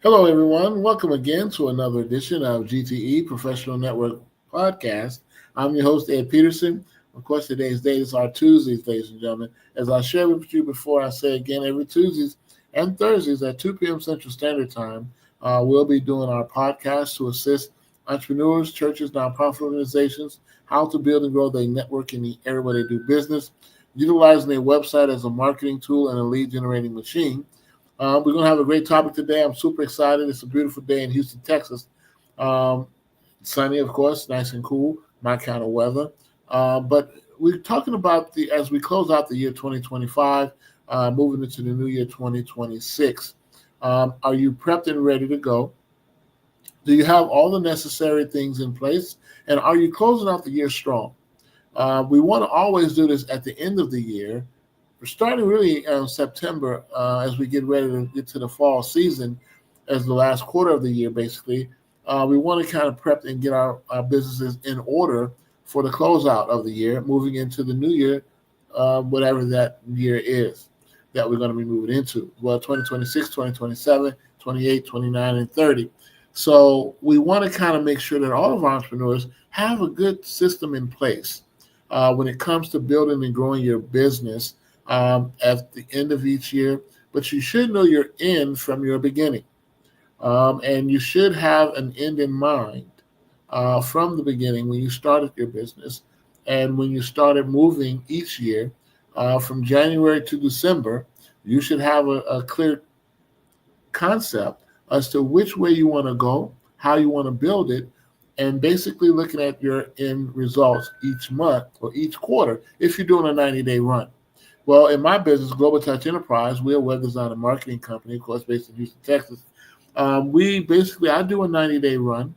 Hello, everyone. Welcome again to another edition of G.T.E Professional Network Podcast. I'm your host, Ed Peterson. Of course, today's date is our Tuesdays, ladies and gentlemen. As I shared with you before, I say again every Tuesdays and Thursdays at 2 p.m. Central Standard Time, we'll be doing our podcast to assist entrepreneurs, churches, nonprofit organizations, how to build and grow their network in the area where they do business, utilizing their website as a marketing tool and a lead generating machine. We're going to have a great topic today. I'm super excited. It's a beautiful day in Houston, Texas. Um, Sunny, of course, nice and cool, my kind of weather. But we're talking about as we close out the year 2025, moving into the new year 2026. Are you prepped and ready to go? Do you have all the necessary things in place? And are you closing out the year strong? We want to always do this at the end of the year. We're starting really September as we get ready to get to the fall season as the last quarter of the year, basically. We want to kind of prep and get our businesses in order for the closeout of the year, moving into the new year, whatever that year is that we're going to be moving into. Well, 2026, 2027, 28, 29, and 30. So we want to kind of make sure that all of our entrepreneurs have a good system in place when it comes to building and growing your business at the end of each year. But you should know your end from your beginning. And you should have an end in mind from the beginning when you started your business and when you started moving each year from January to December. You should have a clear concept as to which way you want to go, how you want to build it, and basically looking at your end results each month or each quarter if you're doing a 90-day run. Well, in my business, Global Touch Enterprise, we're a web design and marketing company, of course, based in Houston, Texas. I do a 90-day run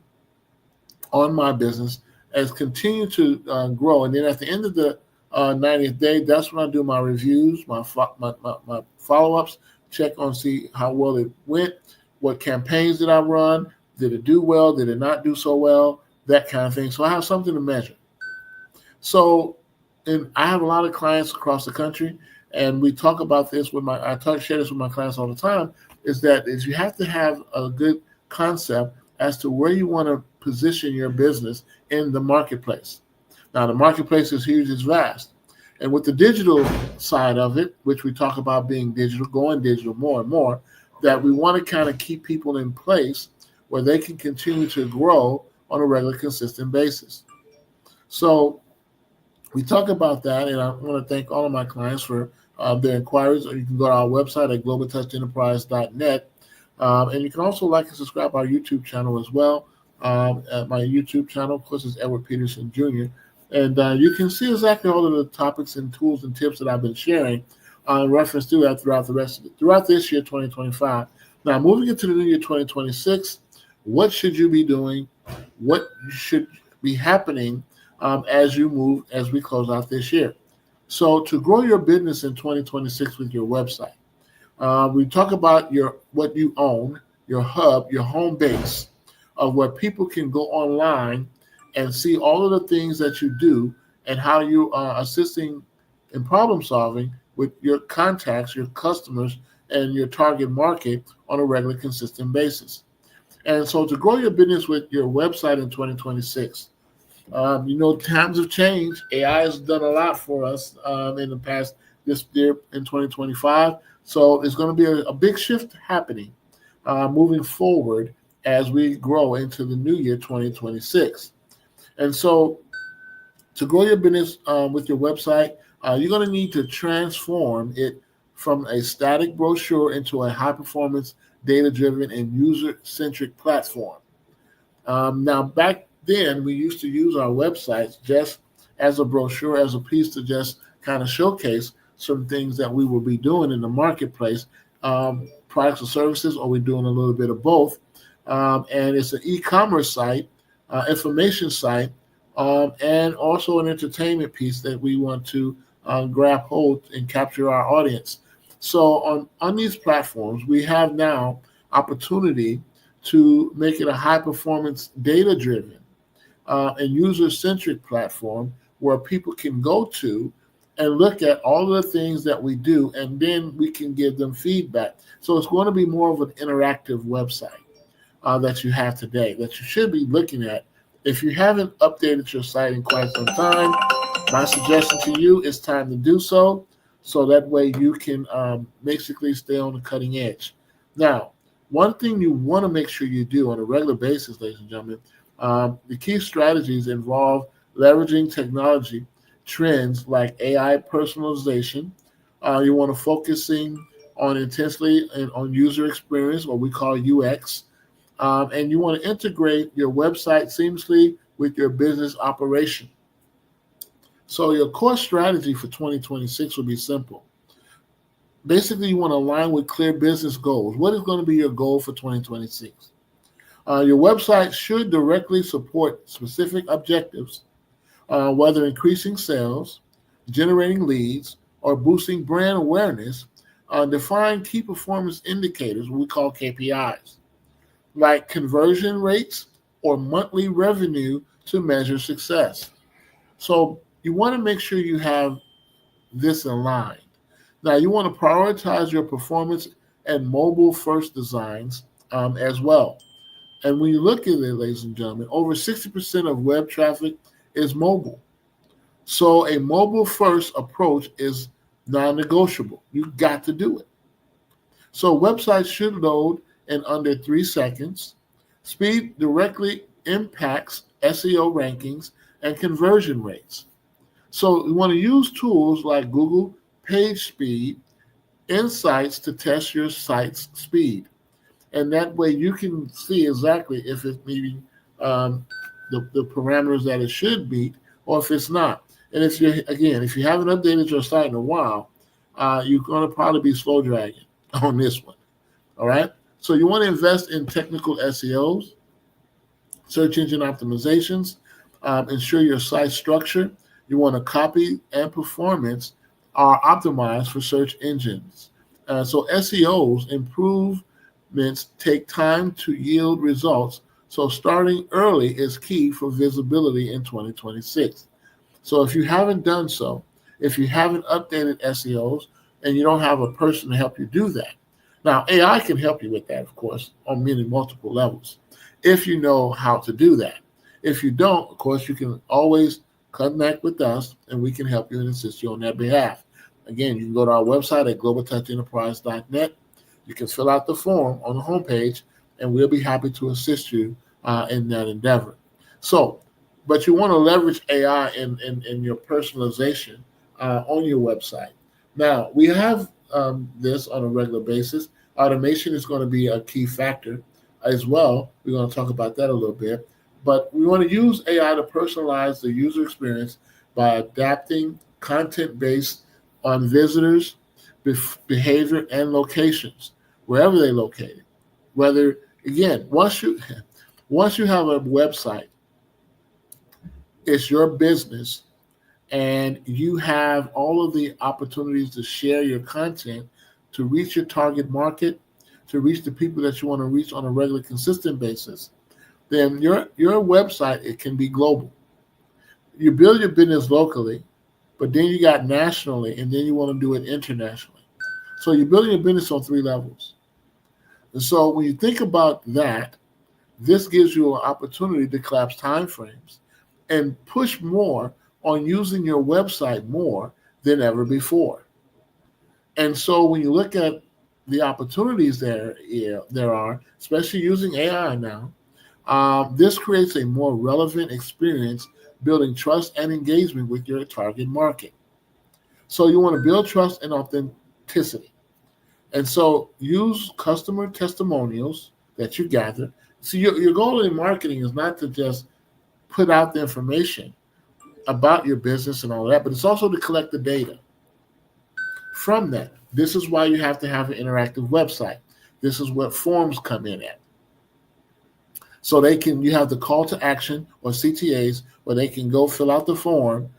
on my business as continue to grow. And then at the end of the 90th day, that's when I do my reviews, my follow-ups, check on see how well it went, what campaigns did I run, did it do well, did it not do so well, that kind of thing. So I have something to measure. So, and I have a lot of clients across the country, and we talk about this share this with my clients all the time, is you have to have a good concept as to where you want to position your business in the marketplace. Now, the marketplace is huge, it's vast. And with the digital side of it, which we talk about being digital, going digital more and more, that we want to kind of keep people in place where they can continue to grow on a regular, consistent basis. So we talk about that, and I want to thank all of my clients for their inquiries. Or you can go to our website at globaltouchenterprise.net. And you can also like and subscribe our YouTube channel as well. At my YouTube channel, of course, is Edward Peterson Jr. And you can see exactly all of the topics and tools and tips that I've been sharing in reference to that throughout this year, 2025. Now, moving into the new year, 2026, what should you be doing? What should be happening as we close out this year? So to grow your business in 2026 with your website, we talk about what you own, your hub, your home base of where people can go online and see all of the things that you do and how you are assisting in problem solving with your contacts, your customers, and your target market on a regular, consistent basis. And so to grow your business with your website in 2026, times have changed. AI has done a lot for us in the past this year in 2025. So it's going to be a big shift happening moving forward as we grow into the new year 2026. And so to grow your business with your website, you're going to need to transform it from a static brochure into a high-performance, data-driven, and user-centric platform. Now, back then, we used to use our websites just as a brochure, as a piece to just kind of showcase some things that we will be doing in the marketplace, products or services, or we're doing a little bit of both. And it's an e-commerce site, information site, and also an entertainment piece that we want to grab hold and capture our audience. So on these platforms, we have now opportunity to make it a high-performance, data-driven, and user-centric platform where people can go to and look at all of the things that we do, and then we can give them feedback. So it's going to be more of an interactive website that you have today that you should be looking at. If you haven't updated your site in quite some time, my suggestion to you is time to do so, so that way you can basically stay on the cutting edge. Now, one thing you want to make sure you do on a regular basis, ladies and gentlemen, the key strategies involve leveraging technology trends like AI personalization. You want to focusing on intensely and on user experience, what we call UX, and you want to integrate your website seamlessly with your business operation. So your core strategy for 2026 will be simple. Basically, you want to align with clear business goals. What is going to be your goal for 2026? Your website should directly support specific objectives, whether increasing sales, generating leads, or boosting brand awareness. Define key performance indicators, what we call KPIs, like conversion rates or monthly revenue to measure success. So you want to make sure you have this aligned. Now, you want to prioritize your performance and mobile first designs as well. And when you look at it, ladies and gentlemen, over 60% of web traffic is mobile. So a mobile first approach is non negotiable. You got to do it. So websites should load in under 3 seconds. Speed directly impacts SEO rankings and conversion rates. So you want to use tools like Google Page Speed Insights to test your site's speed. And that way you can see exactly if it's meeting um, the parameters that it should meet or if it's not. And if you haven't updated your site in a while, you're going to probably be slow dragging on this one. All right. So you want to invest in technical SEOs, search engine optimizations, ensure your site structure. You want to copy and performance are optimized for search engines. So SEOs improvements take time to yield results. So starting early is key for visibility in 2026. So if you haven't done so, if you haven't updated SEOs and you don't have a person to help you do that, now AI can help you with that, of course, on many multiple levels, if you know how to do that. If you don't, of course, you can always connect with us and we can help you and assist you on that behalf. Again, you can go to our website at globaltouchenterprise.net. You can fill out the form on the homepage and we'll be happy to assist you in that endeavor. So, but you want to leverage AI in your personalization on your website. Now, we have this on a regular basis. Automation is going to be a key factor as well. We're going to talk about that a little bit. But we want to use AI to personalize the user experience by adapting content based on visitors, behavior, and locations, wherever they're located. Whether, again, once you have a website, it's your business and you have all of the opportunities to share your content to reach your target market, to reach the people that you want to reach on a regular, consistent basis, then your website, it can be global. You build your business locally, but then you got nationally, and then you want to do it internationally. So you're building your business on 3 levels. And so when you think about that, this gives you an opportunity to collapse timeframes and push more on using your website more than ever before. And so when you look at the opportunities there are, especially using AI now, this creates a more relevant experience, building trust and engagement with your target market. So you want to build trust and authenticity. And so use customer testimonials that you gather. So your goal in marketing is not to just put out the information about your business and all that, but it's also to collect the data from that. This is why you have to have an interactive website. This is what forms come in at. So you have the call to action or CTAs where they can go fill out the form,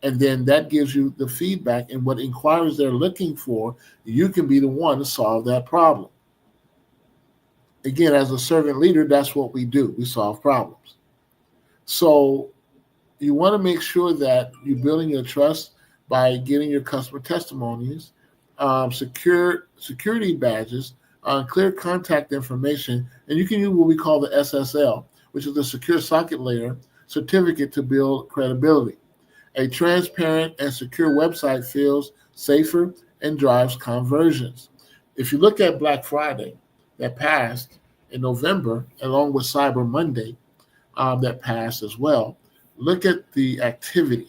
and then that gives you the feedback and what inquiries they're looking for. You can be the one to solve that problem. Again, as a servant leader, that's what we do. We solve problems. So you want to make sure that you're building your trust by getting your customer testimonies, security badges, clear contact information, and you can use what we call the SSL, which is the Secure Socket Layer certificate to build credibility. A transparent and secure website feels safer and drives conversions. If you look at Black Friday that passed in November, along with Cyber Monday that passed as well, look at the activity.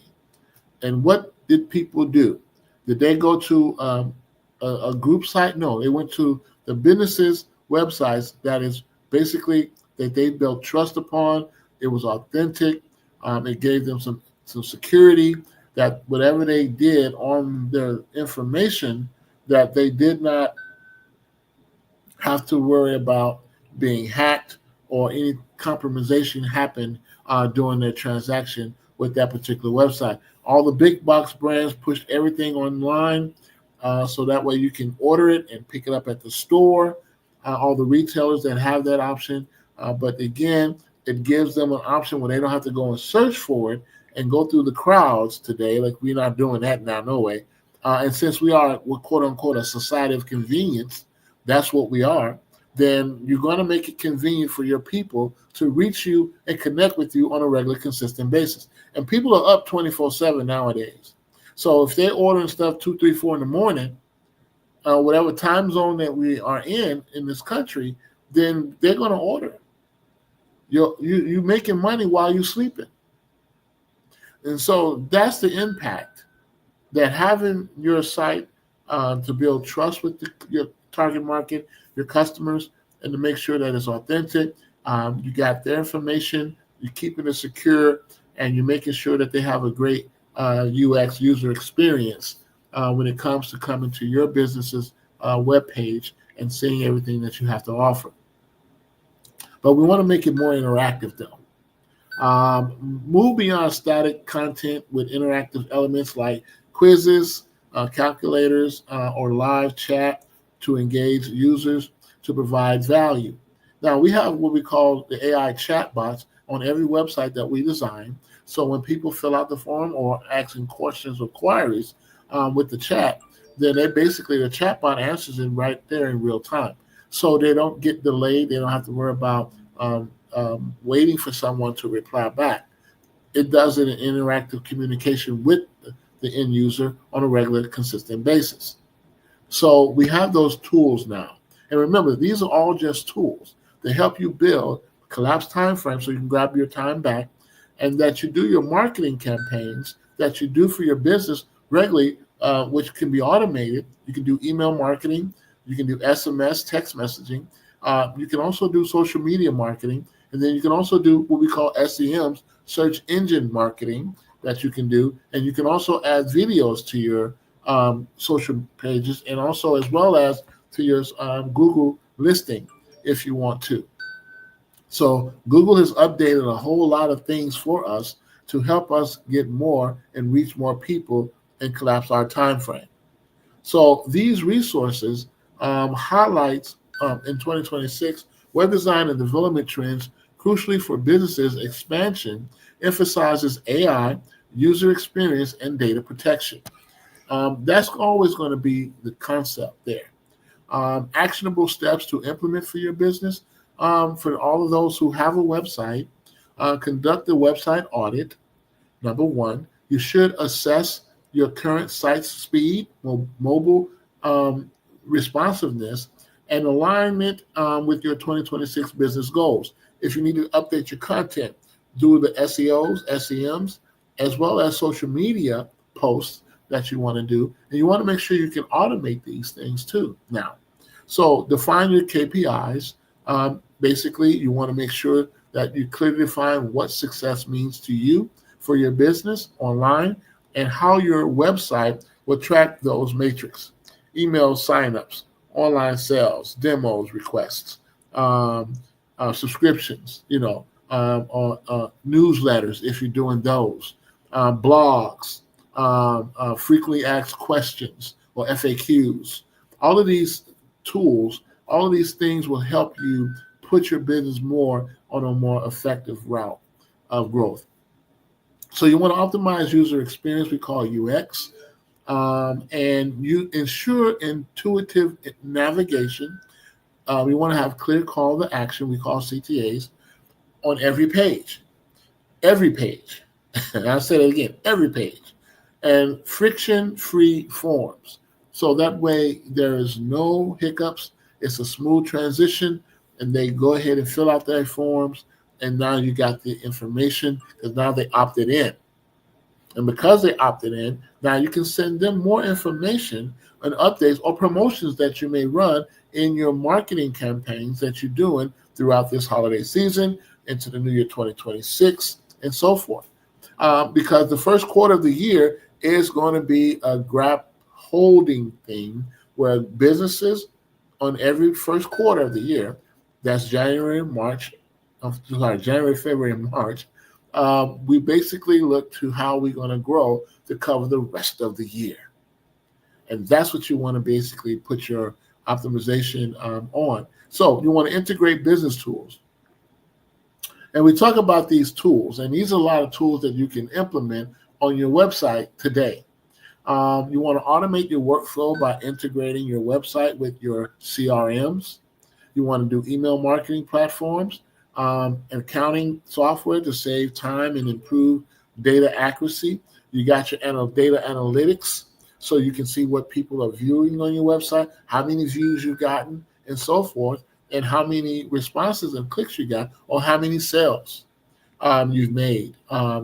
And what did people do? Did they go to a group site? No, they went to the businesses' websites that is basically that they built trust upon. It was authentic. It gave them some security that whatever they did on their information, that they did not have to worry about being hacked or any compromisation happened during their transaction with that particular website. All the big box brands pushed everything online, so that way you can order it and pick it up at the store. All the retailers that have that option, but again, it gives them an option where they don't have to go and search for it and go through the crowds today. Like, we're not doing that now, no way. And since we're quote unquote a society of convenience, that's what we are, then you're going to make it convenient for your people to reach you and connect with you on a regular, consistent basis. And people are up 24/7 nowadays. So if they're ordering stuff 2, 3, 4 in the morning, whatever time zone that we are in this country, then they're going to order. You're making money while you're sleeping. And so that's the impact that having your site to build trust with your target market, your customers, and to make sure that it's authentic. You got their information, you're keeping it secure, and you're making sure that they have a great UX user experience when it comes to coming to your business's webpage and seeing everything that you have to offer. But we want to make it more interactive, though. Move beyond static content with interactive elements like quizzes, calculators, or live chat to engage users to provide value. Now, we have what we call the AI chatbots on every website that we design. So when people fill out the form or asking questions or queries with the chat, then the chatbot answers it right there in real time. So they don't get delayed. They don't have to worry about waiting for someone to reply back. It does it in interactive communication with the end user on a regular, consistent basis. So we have those tools now. And remember, these are all just tools to help you build collapsed time frame so you can grab your time back, and that you do your marketing campaigns that you do for your business regularly, which can be automated. You can do email marketing. You can do SMS, text messaging. You can also do social media marketing. And then you can also do what we call SEMs, search engine marketing, that you can do. And you can also add videos to your social pages, and also as well as to your Google listing if you want to. So Google has updated a whole lot of things for us to help us get more and reach more people and collapse our time frame. So these resources highlights in 2026 web design and development trends crucially for businesses expansion, emphasizes AI, user experience, and data protection. That's always going to be the concept there. Actionable steps to implement for your business. For all of those who have a website, conduct a website audit. Number one, you should assess your current site's speed, mobile responsiveness, and alignment with your 2026 business goals. If you need to update your content, do the SEOs, SEMs, as well as social media posts that you want to do. And you want to make sure you can automate these things too now. So define your KPIs. Basically, you want to make sure that you clearly define what success means to you for your business online and how your website will track those metrics. Email signups, online sales, demos, requests, subscriptions, newsletters if you're doing those, blogs, frequently asked questions or FAQs. All of these tools, all of these things will help you put your business more on a more effective route of growth. So you want to optimize user experience, we call UX. and you ensure intuitive navigation. We want to have clear call to action, we call CTAs, on every page. Every page. And I'll say that again, every page. And friction-free forms. So that way there is no hiccups. It's a smooth transition, and they go ahead and fill out their forms, and now you got the information because now they opted in. And because they opted in, now you can send them more information and updates or promotions that you may run in your marketing campaigns that you're doing throughout this holiday season into the new year 2026 and so forth. Because the first quarter of the year is going to be a grab holding thing where businesses on every first quarter of the year, that's January, February, and March, we basically look to how we're going to grow to cover the rest of the year. And that's what you want to basically put your optimization on. So you want to integrate business tools. And we talk about these tools, and these are a lot of tools that you can implement on your website today. You want to automate your workflow by integrating your website with your CRMs. You want to do email marketing platforms, accounting software to save time and improve data accuracy. You got your data analytics, so you can see what people are viewing on your website, how many views you've gotten, and so forth, and how many responses and clicks you got, or how many sales you've made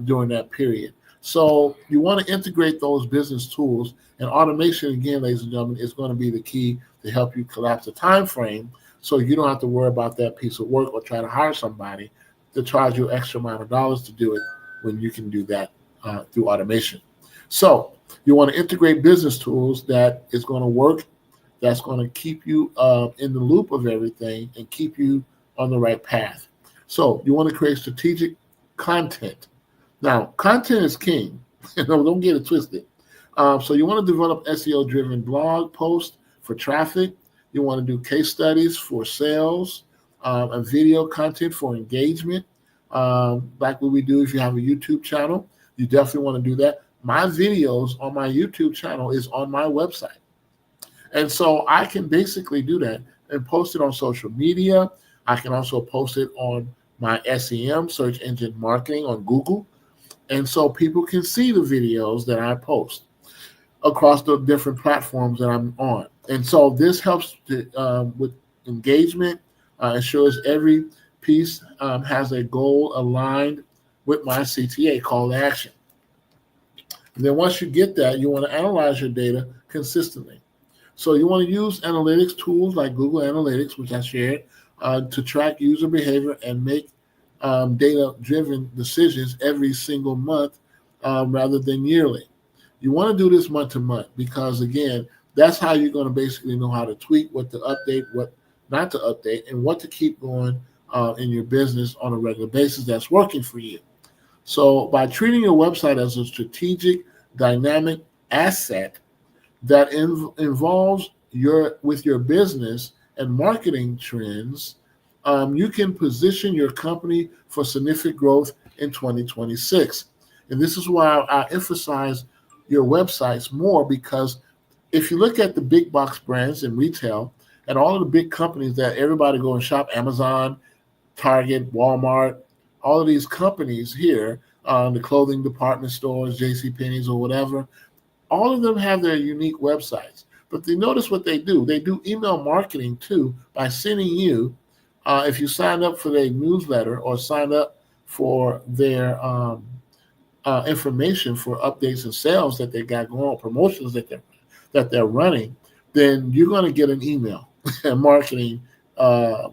during that period. So you want to integrate those business tools, and automation, again, ladies and gentlemen, is going to be the key to help you collapse the time frame so you don't have to worry about that piece of work or try to hire somebody to charge you extra amount of dollars to do it when you can do that through automation. So you want to integrate business tools that is going to work, that's going to keep you in the loop of everything and keep you on the right path. So you want to create strategic content. Now, content is king. Don't get it twisted. So you want to develop SEO-driven blog posts for traffic. You want to do case studies for sales, and video content for engagement, like what we do if you have a YouTube channel. You definitely want to do that. My videos on my YouTube channel is on my website. And so I can basically do that and post it on social media. I can also post it on my SEM, search engine marketing, on Google. And so people can see the videos that I post across the different platforms that I'm on. And so this helps with engagement, ensures every piece has a goal aligned with my CTA, call to action. And then once you get that, you want to analyze your data consistently. So you want to use analytics tools like Google Analytics, which I shared, to track user behavior and make data-driven decisions every single month rather than yearly. You want to do this month to month because, again, that's how you're going to basically know how to tweak, what to update, what not to update, and what to keep going in your business on a regular basis that's working for you. So by treating your website as a strategic, dynamic asset that involves with your business and marketing trends, you can position your company for significant growth in 2026. And this is why I emphasize your websites more, because if you look at the big box brands in retail and all of the big companies that everybody go and shop, Amazon, Target, Walmart, all of these companies here, the clothing department stores, JCPenney's or whatever, all of them have their unique websites. But they notice what they do. They do email marketing too by sending you, if you sign up for their newsletter or sign up for their information for updates and sales that they got going on, promotions that they're running, then you're going to get an email marketing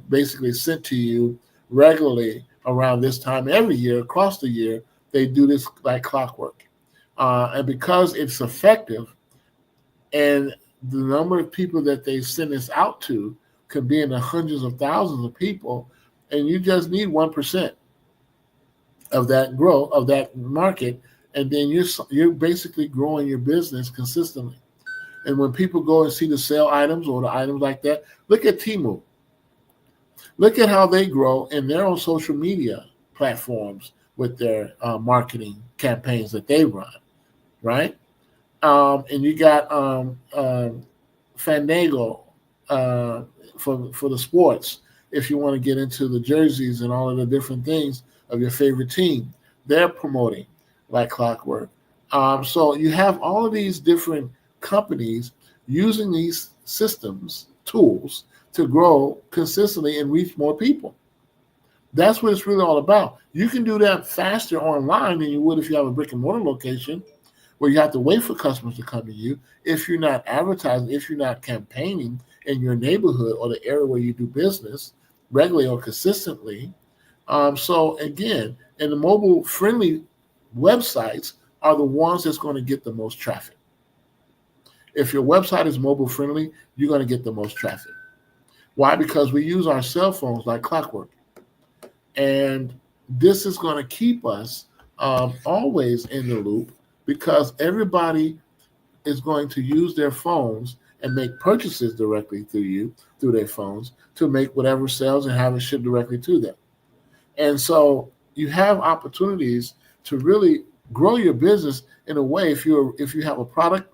basically sent to you regularly around this time every year across the year. They do this like clockwork. And because it's effective and the number of people that they send this out to could be in the hundreds of thousands of people, and you just need 1% of that growth of that market, and then you're basically growing your business consistently. And when people go and see the sale items or the items like that, look at Temu. Look at how they grow in their own social media platforms with their marketing campaigns that they run, right? And you got Fandango uh, for the sports. If you want to get into the jerseys and all of the different things of your favorite team, they're promoting like clockwork. So you have all of these different companies using these systems, tools to grow consistently and reach more people. That's what it's really all about. You can do that faster online than you would if you have a brick and mortar location where you have to wait for customers to come to you if you're not advertising, if you're not campaigning in your neighborhood or the area where you do business regularly or consistently. So again, and the mobile friendly websites are the ones that's going to get the most traffic. If your website is mobile friendly, you're going to get the most traffic. Why? Because we use our cell phones like clockwork. And this is going to keep us always in the loop because everybody is going to use their phones and make purchases directly through you, through their phones, to make whatever sales and have it shipped directly to them. And so you have opportunities to really grow your business in a way if you have a product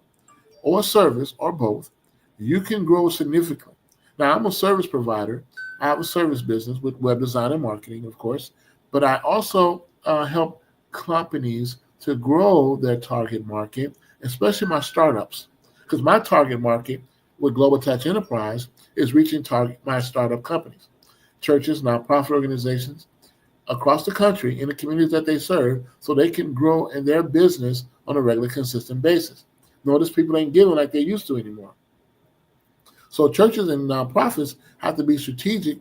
or a service or both, you can grow significantly. Now, I'm a service provider. I have a service business with web design and marketing, of course, but I also help companies to grow their target market, especially my startups, because my target market with Global Touch Enterprise is reaching target my startup companies, churches, nonprofit organizations across the country in the communities that they serve, so they can grow in their business on a regular, consistent basis. Notice people ain't giving like they used to anymore. So churches and nonprofits have to be strategic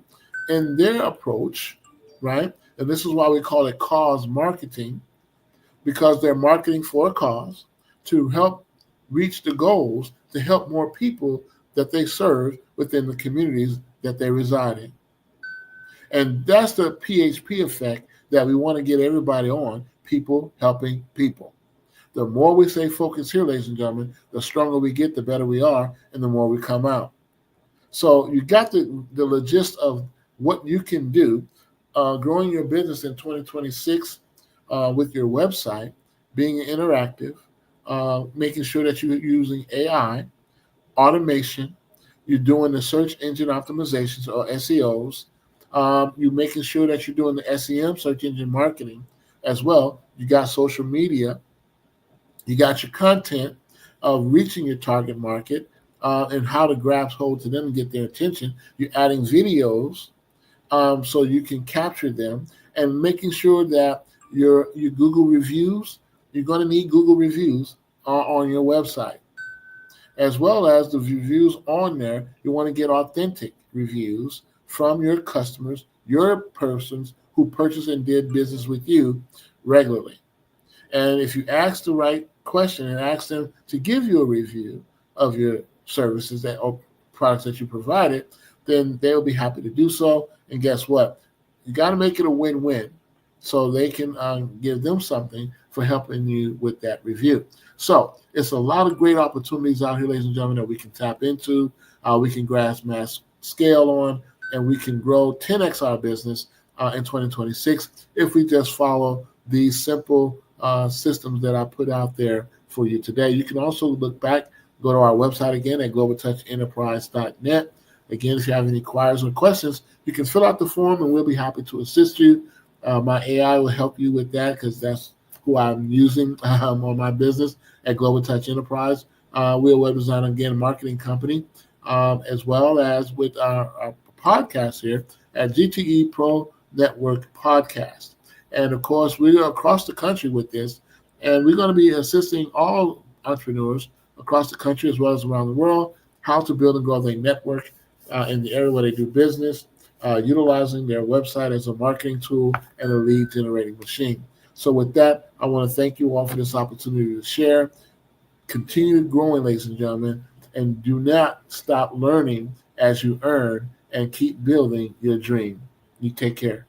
in their approach, right? And this is why we call it cause marketing, because they're marketing for a cause to help reach the goals, to help more people that they serve within the communities that they reside in. And that's the PHP effect that we want to get everybody on, people helping people. The more we stay focused here, ladies and gentlemen, the stronger we get, the better we are, and the more we come out. So you got the gist of what you can do, growing your business in 2026 with your website, being interactive, making sure that you're using AI, automation, you're doing the search engine optimizations or SEOs, you're making sure that you're doing the SEM, search engine marketing as well. You got social media, you got your content of reaching your target market and how to grasp hold to them and get their attention. You're adding videos so you can capture them and making sure that your Google reviews, you're going to need Google reviews on your website. As well as the reviews on there, you want to get authentic reviews from your customers, your persons who purchase and did business with you regularly. And if you ask the right question and ask them to give you a review of your services that or products that you provided, then they'll be happy to do so. And guess what? You got to make it a win-win so they can give them something for helping you with that review. So it's a lot of great opportunities out here, ladies and gentlemen, that we can tap into, we can grasp mass scale on, and we can grow 10x our business in 2026 if we just follow these simple systems that I put out there for you today. You can also look back, go to our website again at globaltouchenterprise.net. Again, if you have any inquiries or questions, you can fill out the form and we'll be happy to assist you. My AI will help you with that because that's who I'm using on my business at Global Touch Enterprise. We're a web design again marketing company, as well as with our podcast here at G.T.E Pro Network Podcast. And of course, we are across the country with this, and we're going to be assisting all entrepreneurs across the country as well as around the world how to build and grow their network in the area where they do business, utilizing their website as a marketing tool and a lead generating machine. So with that, I want to thank you all for this opportunity to share. Continue growing, ladies and gentlemen, and do not stop learning as you earn and keep building your dream. You take care.